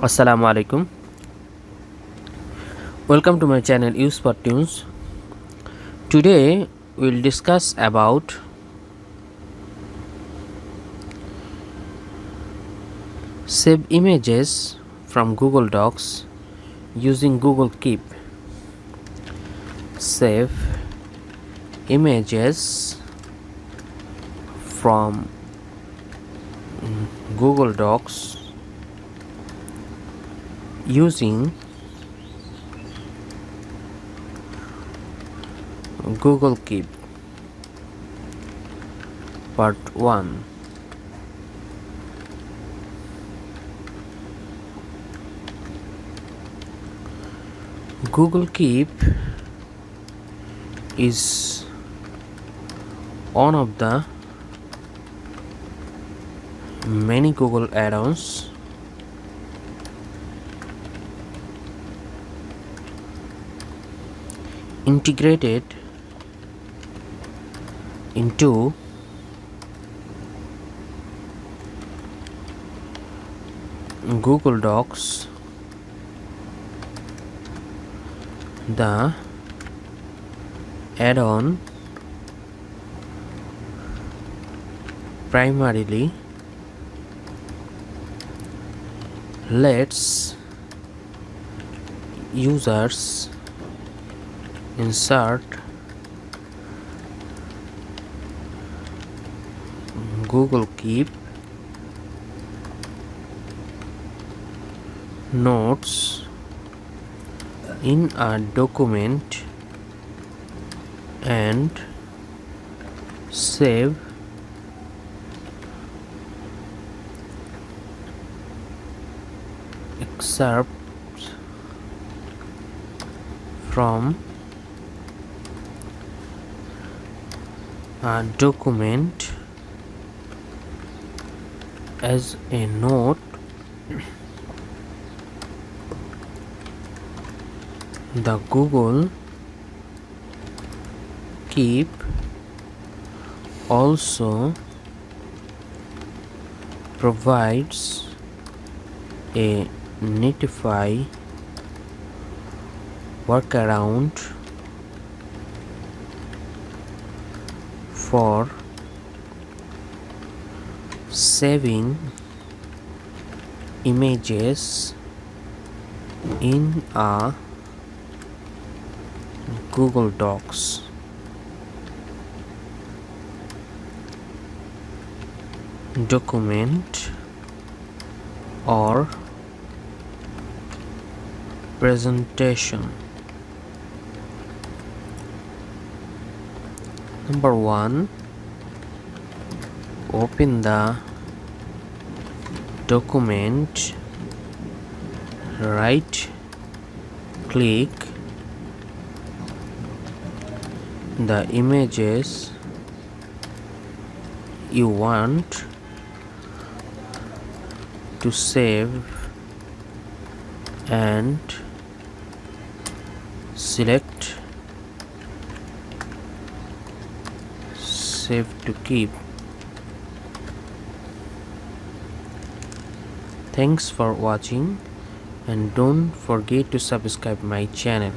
Assalamu alaikum. Welcome to my channel Use for Tunes. Today we'll discuss about save images from Google Docs using Google Keep. Save images from Google Docs using Google Keep. Part 1. Google Keep is one of the many Google add-ons integrated into Google Docs. The add-on primarily lets users insert Google Keep notes in a document and save excerpts from a document as a note. The Google Keep also provides a nifty workaround for saving images in a Google Docs. Document or presentation. Number 1. Open the document, right click the images you want to save and select save to keep. Thanks for watching and don't forget to subscribe my channel.